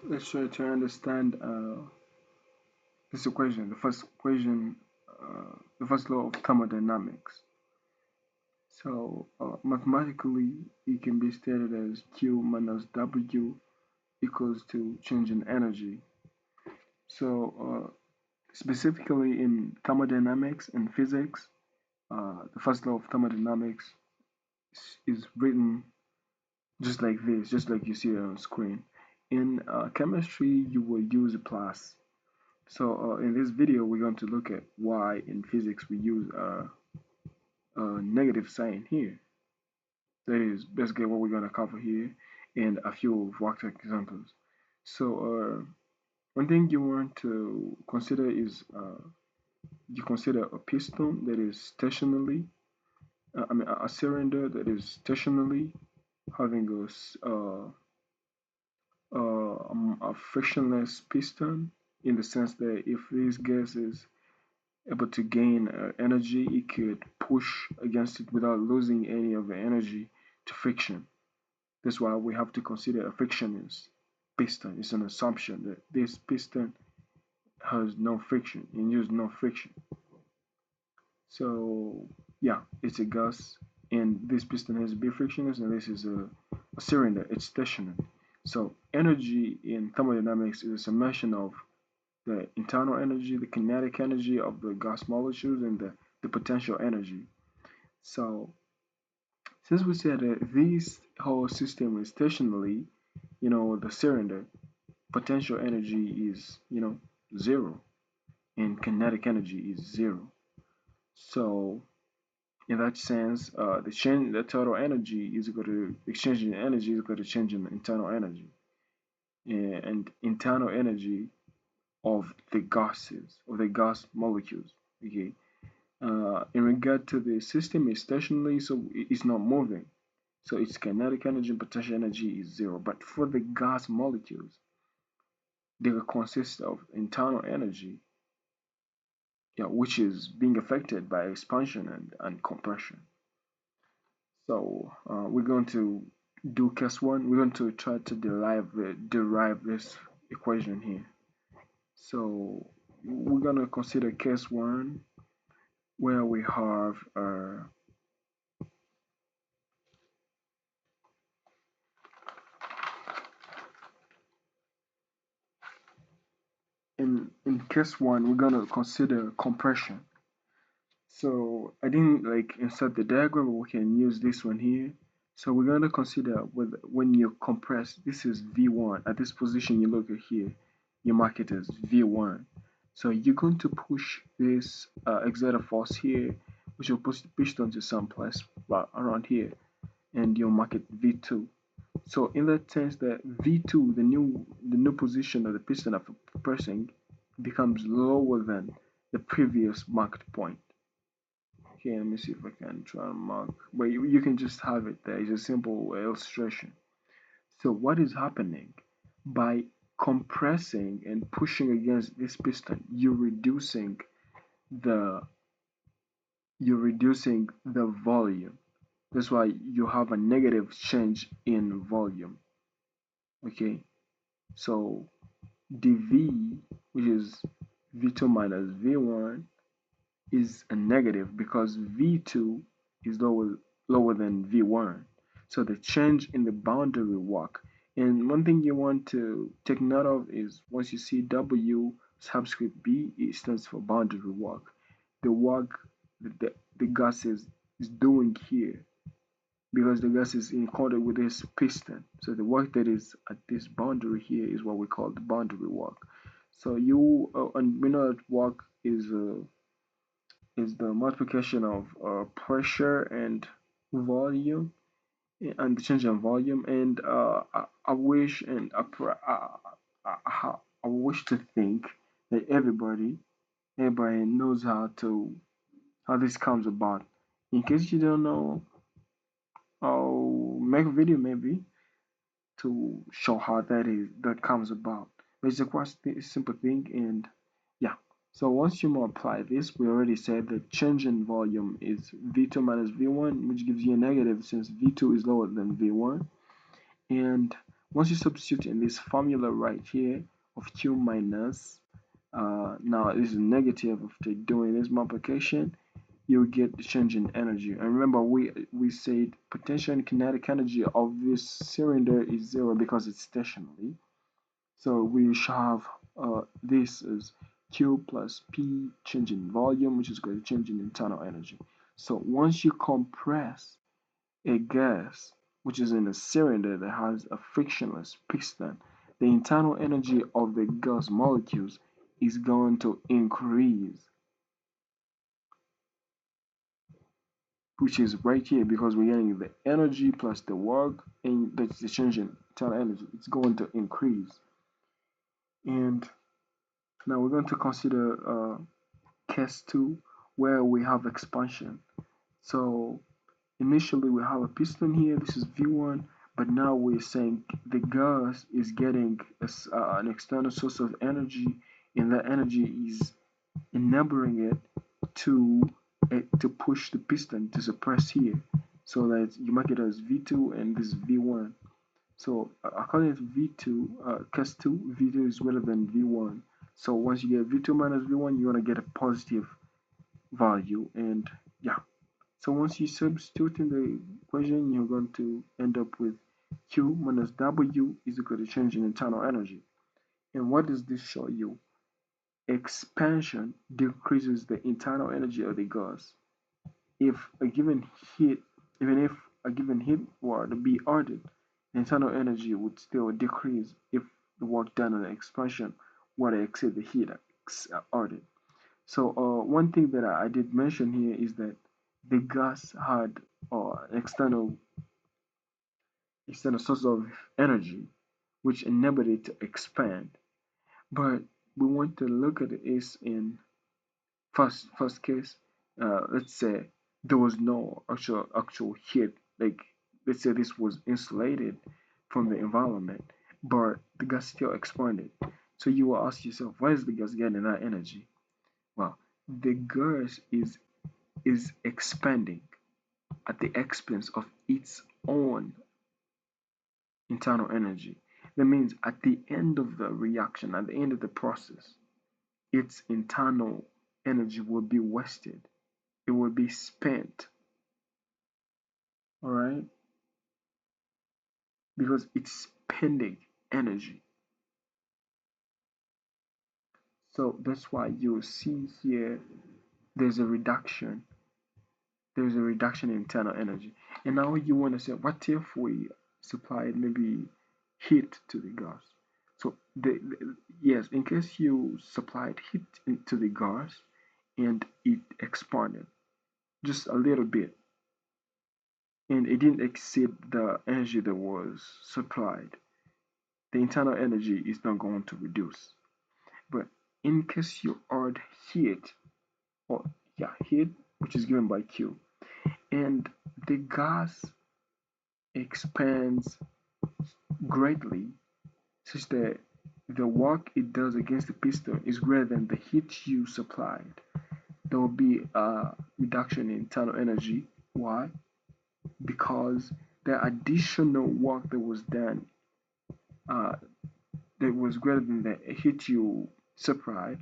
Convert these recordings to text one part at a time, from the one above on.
Let's try to understand this equation. The first law of thermodynamics. So mathematically, it can be stated as Q minus W equals to change in energy. So specifically in thermodynamics and physics, the first law of thermodynamics is written just like this, just like you see it on screen. In chemistry, you will use a plus. So in this video, we're going to look at why in physics we use a negative sign here. That is basically what we're going to cover here and a few worked examples. So one thing you want to consider is you consider a piston that is stationary, a cylinder that is stationary having a frictionless piston in the sense that if this gas is able to gain energy, it could push against it without losing any of the energy to friction. That's why we have to consider a frictionless piston. It's an assumption that this piston has no friction and use no friction. So yeah, it's a gas, and this piston has B frictionless, and this is a cylinder. It's stationary. So energy in thermodynamics is a summation of the internal energy, the kinetic energy of the gas molecules, and the potential energy. So since we said that this whole system is stationary, the cylinder, potential energy is, zero, and kinetic energy is zero. So in that sense, the total energy is equal to exchange in energy is equal to change in internal energy, and internal energy of the gases, of the gas molecules. Okay. In regard to the system, is stationary, so it's not moving. So its kinetic energy and potential energy is zero. But for the gas molecules, they will consist of internal energy, which is being affected by expansion and compression. So we're going to do case one. We're going to try to derive this equation here. So we're going to consider case one where we have in case one, we're going to consider compression. So I didn't like insert the diagram, but we can use this one here. So we're going to consider when you compress, this is V1. At this position, you look at here, you mark it as V1. So you're going to push this exerted force here, which will push the piston to some place around here, and you'll mark it V2. So in that sense, that V2, the new position of the piston after pressing, becomes lower than the previous marked point. Okay, let me see if I can try and mark. But you can just have it there. It's a simple illustration. So what is happening? By compressing and pushing against this piston, the you're reducing the volume. That's why you have a negative change in volume. Okay, so dV, which is V2 minus V1, is a negative because V2 is lower than V1. So the change in the boundary work. And one thing you want to take note of is once you see W subscript B, it stands for boundary work. The work that the gas is doing here because the gas is in contact with this piston. So the work that is at this boundary here is what we call the boundary work. So and we know that work is the multiplication of pressure and volume and the change in volume. And I wish and I wish to think that everybody knows how this comes about. In case you don't know, I'll make a video maybe to show how that comes about. But it's a quite simple thing, and yeah. So once you multiply this, we already said the change in volume is V2 minus V1, which gives you a negative since V2 is lower than V1. And Once you substitute in this formula right here of Q minus, now this is negative after doing this multiplication, you get the change in energy. And remember, we said potential and kinetic energy of this cylinder is zero because it's stationary. So we shall have this is Q plus P change in volume, which is going to change in internal energy. So once you compress a gas which is in a cylinder that has a frictionless piston, the internal energy of the gas molecules is going to increase, which is right here because we're getting the energy plus the work, and that's the change in internal energy. It's going to increase. And now we're going to consider case 2 where we have expansion. So initially we have a piston here, this is V1, but now we're saying the gas is getting an external source of energy, and that energy is enabling it to to push the piston to suppress here. So that you mark it as V2 and this is V1. So according to V2, case 2, V2 is greater than V1. So once you get V2 minus V1, you're going to get a positive value. And yeah, so once you substitute in the equation, you're going to end up with Q minus W is equal to change in internal energy. And what does this show you? Expansion decreases the internal energy of the gas. If a given heat, even if a given heat were to be added, the internal energy would still decrease if the work done on the expansion were to exceed the heat added. So one thing that I did mention here is that the gas had external source of energy which enabled it to expand. But we want to look at this in first case. Let's say there was no actual heat, like let's say this was insulated from the environment, but the gas still expanded. So you will ask yourself, why is the gas getting that energy? Well, the gas is expanding at the expense of its own internal energy. That means at the end of the reaction, at the end of the process, its internal energy will be wasted. It will be spent, all right? Because it's spending energy. So that's why you see here there's a reduction. There's a reduction in internal energy. And now you want to say, what if we supplied maybe heat to the gas? So yes, in case you supplied heat into the gas and it expanded just a little bit and it didn't exceed the energy that was supplied, the internal energy is not going to reduce. But in case you add heat, or yeah, heat, which is given by Q, and the gas expands greatly, such that the work it does against the piston is greater than the heat you supplied, there will be a reduction in internal energy. Why? Because the additional work that was done uh, that was greater than the heat you supplied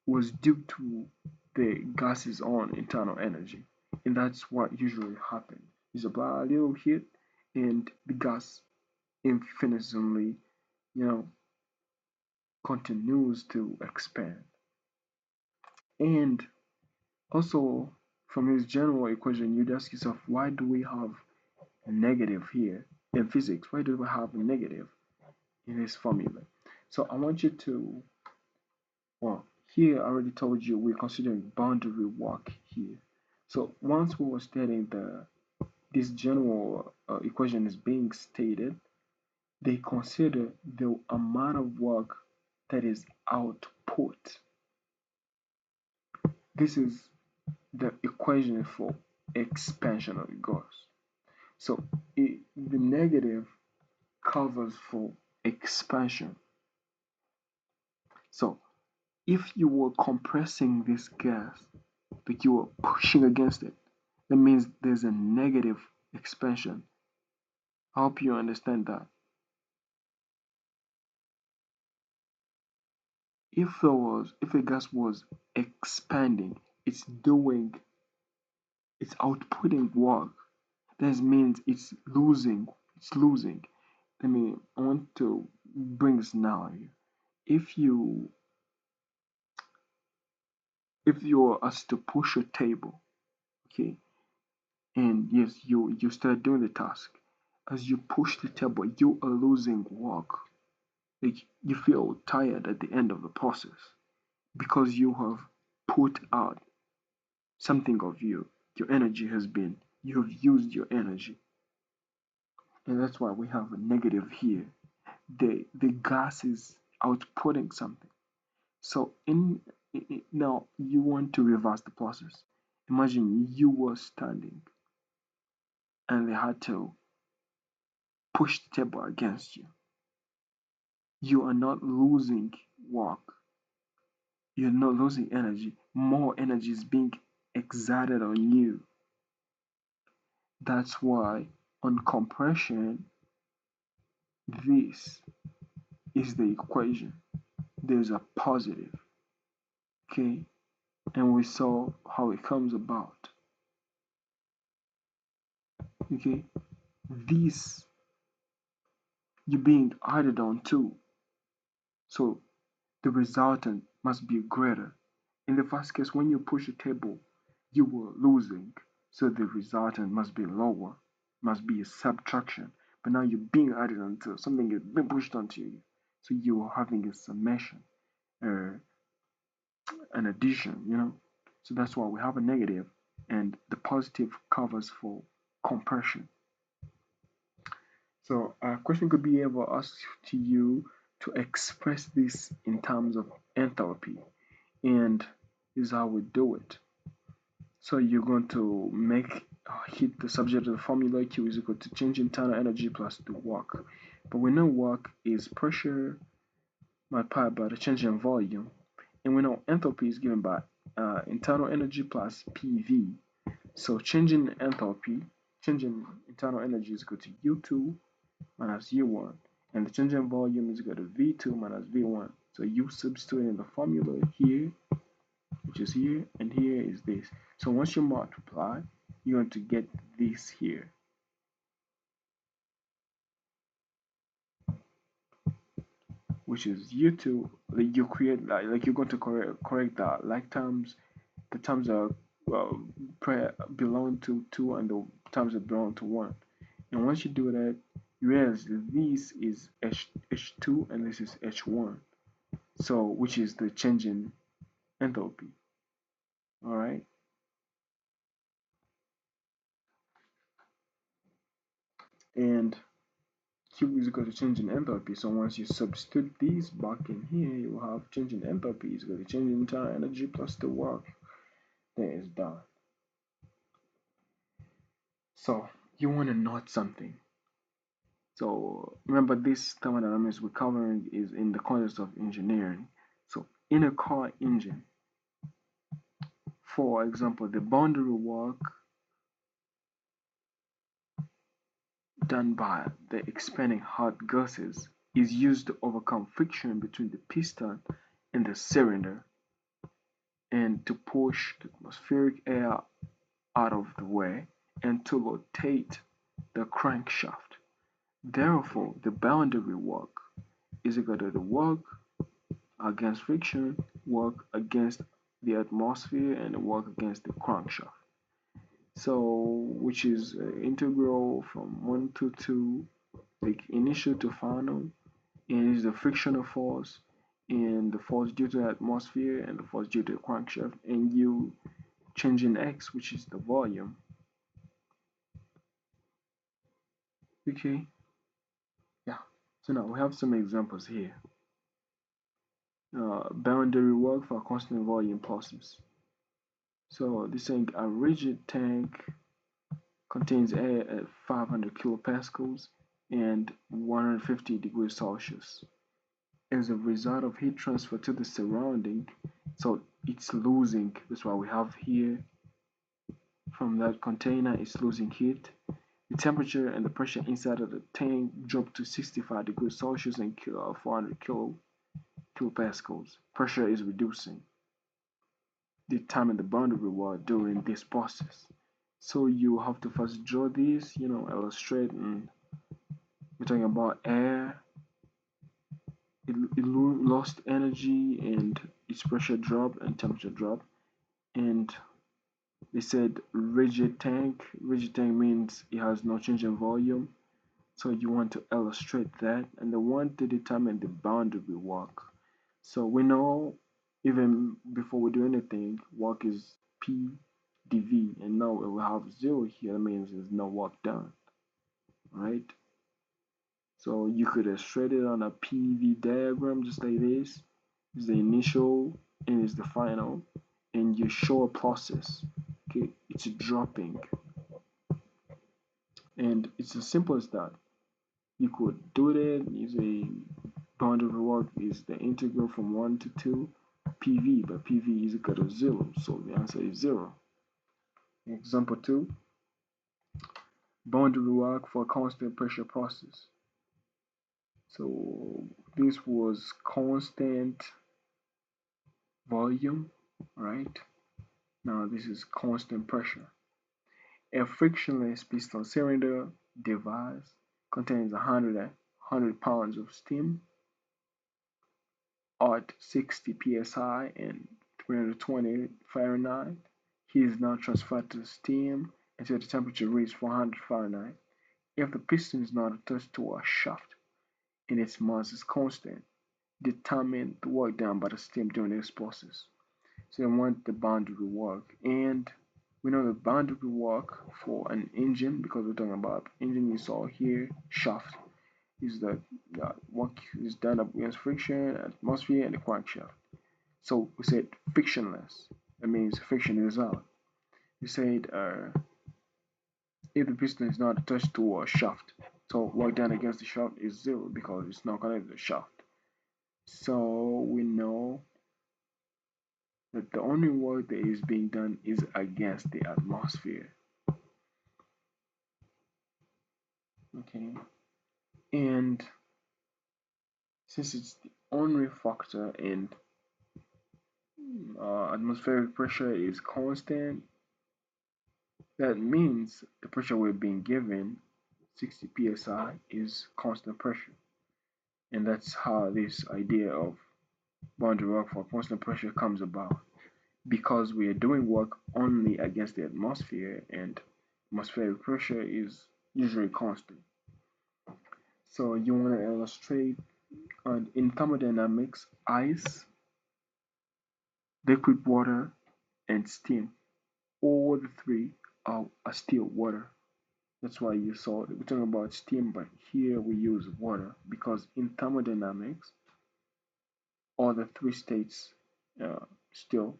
was due to the gas's own internal energy. And that's what usually happens. You supply a little heat and the gas infinitesimally, you know, continues to expand. And also, from this general equation, you'd ask yourself, why do we have a negative here in physics? Why do we have a negative in this formula? So I want you to, well, here I already told you we're considering boundary work here. So once we were stating this general equation is being stated, they consider the amount of work that is output. This is the equation for expansion of the gas. So the negative covers for expansion. So if you were compressing this gas, like you were pushing against it, that means there's a negative expansion. I hope you understand that. if a gas was expanding, it's outputting work. That means it's losing. I want to bring a scenario. If you if you're asked to push a table, okay, and yes, you start doing the task. As you push the table, you are losing work. Like you feel tired at the end of the process because you have put out something of you. Your energy has been, you have used your energy. And that's why we have a negative here. The gas is outputting something. So now you want to reverse the process. Imagine you were standing and they had to push the table against you. You are not losing work. You're not losing energy. More energy is being exerted on you. That's why on compression, this is the equation. There's a positive, okay? And we saw how it comes about, okay? This you're being added on to, so the resultant must be greater. In the first case, when you push the table, you were losing, so the resultant must be lower, must be a subtraction. But now you're being added onto something is being pushed onto you, so you are having a summation, uh, an addition, So that's why we have a negative, and the positive covers for compression. So a question could be ever asked to you to express this in terms of enthalpy, and this is how we do it. So you're going to hit the subject of the formula. Q is equal to change internal energy plus the work. But we know work is pressure multiplied by the change in volume. And we know enthalpy is given by internal energy plus PV. So changing enthalpy, changing internal energy is equal to U2 minus U1. And the change in volume is equal to V2 minus V1. So you substitute in the formula here, which is here, and here is this. So once you multiply, you're going to get this here. Which is U2, like you create, like you're going to correct the like terms, the terms that belong to 2 and the terms that belong to 1. And once you do that, you realize that this is H2 and this is H1. So, which is the change in enthalpy. All right. And Q is equal to change in enthalpy. So once you substitute these back in here, you will have change in enthalpy is equal to change in internal energy plus the work that is done. So you want to note something. So remember, this thermodynamics we're covering is in the context of engineering. So in a car engine, for example, the boundary work done by the expanding hot gases is used to overcome friction between the piston and the cylinder and to push the atmospheric air out of the way and to rotate the crankshaft. Therefore, the boundary work is equal to the work against friction, work against the atmosphere, and work against the crankshaft. So, which is integral from 1 to 2, like initial to final, and is the frictional force and the force due to the atmosphere and the force due to the crankshaft, and you change in x, which is the volume. Okay, yeah. So now we have some examples here. Boundary work for constant volume process. So this saying a rigid tank contains air at 500 kilopascals and 150 degrees Celsius. As a result of heat transfer to the surrounding, so it's losing. That's why we have here from that container, it's losing heat. The temperature and the pressure inside of the tank drop to 65 degrees Celsius and 400 kilopascals. Pressure is reducing. Determine the boundary wall during this process. So you have to first draw this, illustrate, and we're talking about air. It lost energy and its pressure dropped and temperature dropped. And they said rigid tank. Rigid tank means it has no change in volume. So you want to illustrate that, and they want to determine the boundary work. So we know even before we do anything, work is P dV, and now we have 0 here. That means there's no work done, right? So you could illustrate it on a PV diagram just like this. Is the initial and is the final, and you show a process. Okay, it's dropping, and it's as simple as that. You could do that. Use a boundary work is the integral from 1 to 2 PV, but PV is equal to 0, so the answer is 0. Example 2, boundary work for constant pressure process. So this was constant volume, right? Now this is constant pressure. A frictionless piston cylinder device contains 100 pounds of steam at 60 psi and 320 Fahrenheit. Heat is now transferred to the steam until the temperature reaches 400 Fahrenheit. If the piston is not attached to a shaft and its mass is constant, determine the work done by the steam during this process. So I want the boundary work, and we know the boundary work for an engine because we're talking about engine. You saw here shaft is the work is done up against friction, atmosphere, and the crankshaft. So we said frictionless. That means friction is out. We said if the piston is not attached to a shaft, so work done against the shaft is 0 because it's not connected to the shaft. So we know that the only work that is being done is against the atmosphere. Okay, and since it's the only factor and atmospheric pressure is constant, that means the pressure we're being given, 60 psi, is constant pressure. And that's how this idea of boundary work for constant pressure comes about. Because we are doing work only against the atmosphere, and atmospheric pressure is usually constant. So you want to illustrate in thermodynamics, ice, liquid water, and steam. All the three are still water. That's why you saw we're talking about steam, but here we use water because in thermodynamics, all the three states still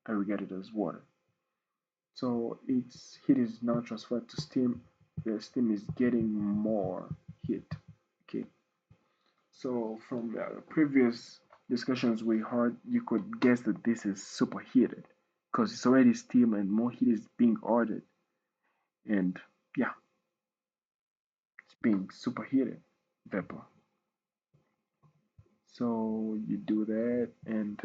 are regarded as water. So its heat is now transferred to steam. The steam is getting more heat. Okay. So from the previous discussions we heard, you could guess that this is superheated because it's already steam and more heat is being added. And yeah, it's being superheated vapor. So you do that, and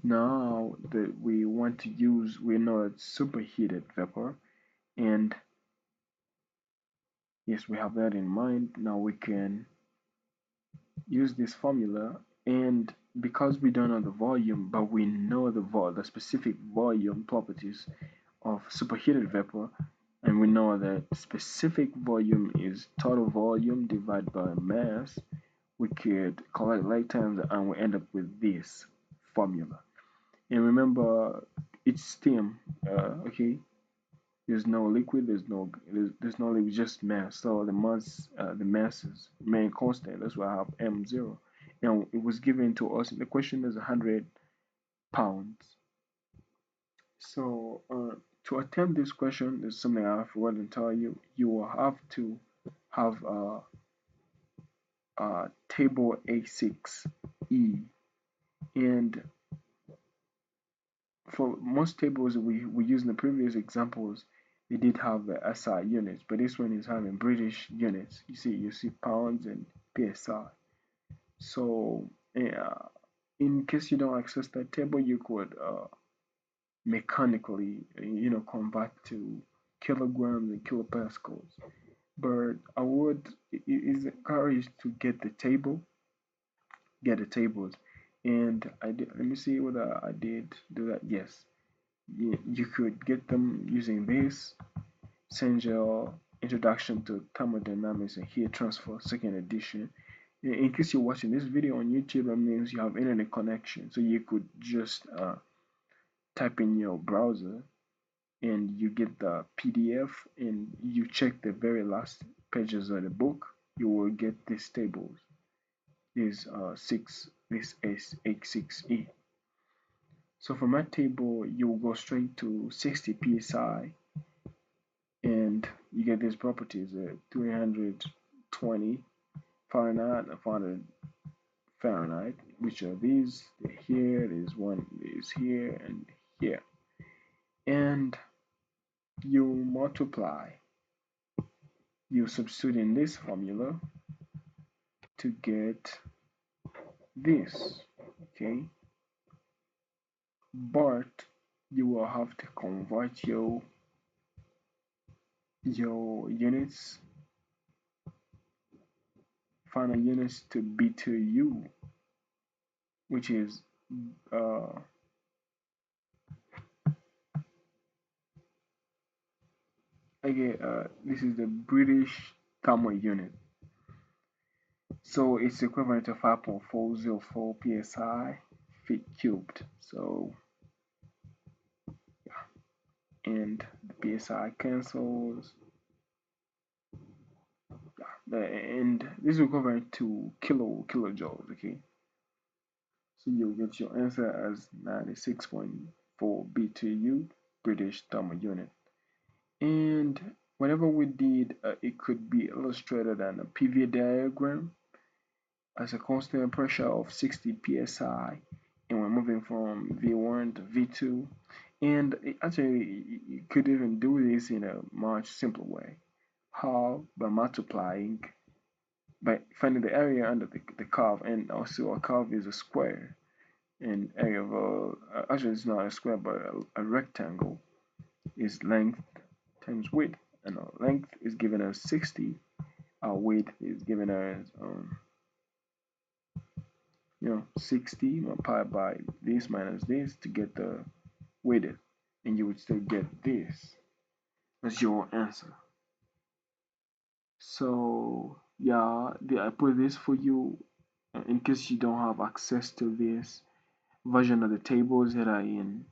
now that we want to use, we know it's superheated vapor, and yes, we have that in mind. Now we can use this formula, and because we don't know the volume, but we know the specific volume properties of superheated vapor, and we know that specific volume is total volume divided by mass, we could collect like terms and we end up with this formula. And remember, it's steam, okay? There's no liquid, there's no liquid, just mass. So the masses remain constant. That's why I have m0. And it was given to us. The question is 100 pounds. So to attempt this question, there's something I forgot to tell you. You will have to have table A6E, and for most tables we used in the previous examples, they did have the SI units, but this one is having British units. You see pounds and PSI. So uh, in case you don't access that table, you could mechanically, convert to kilograms and kilopascals. But I would is encouraged to get the tables, and I did. Let me see whether I did do that. Yes, you could get them using this. Send your introduction to thermodynamics and heat transfer second edition. In case you're watching this video on YouTube, that means you have internet connection, so you could just type in your browser and you get the PDF and you check the very last pages of the book, you will get these tables. This is H6E. So from that table, you will go straight to 60 psi and you get these properties 320 Fahrenheit and 400 Fahrenheit, which are these. They're here, there's one is here and here. And you multiply, you substitute in this formula to get this, okay? But you will have to convert your units, final units to BTU, which is this is the British thermal unit. So it's equivalent to 5.404 psi feet cubed. So yeah, and the psi cancels. Yeah, and this is equivalent to kilojoules. Okay, so you'll get your answer as 96.4 BTU, British thermal unit. And whenever we did, it could be illustrated on a PV diagram as a constant pressure of 60 psi, and we're moving from V1 to V2. And actually, you could even do this in a much simpler way. How? By multiplying, by finding the area under the curve, and also a curve is a square, and area of actually it's not a square but a rectangle is length times width, and our length is given as 60, our width is given as 60 multiplied by this minus this to get the width, and you would still get this as your answer. So yeah, I put this for you in case you don't have access to this version of the tables that are in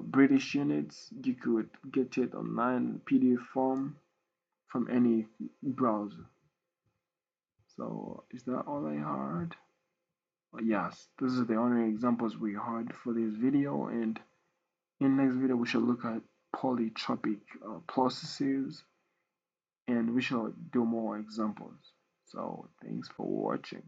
British units. You could get it online PDF form from any browser. So is that all I had? Yes, this is the only examples we had for this video, and in next video we shall look at polytropic processes, and we shall do more examples. So thanks for watching.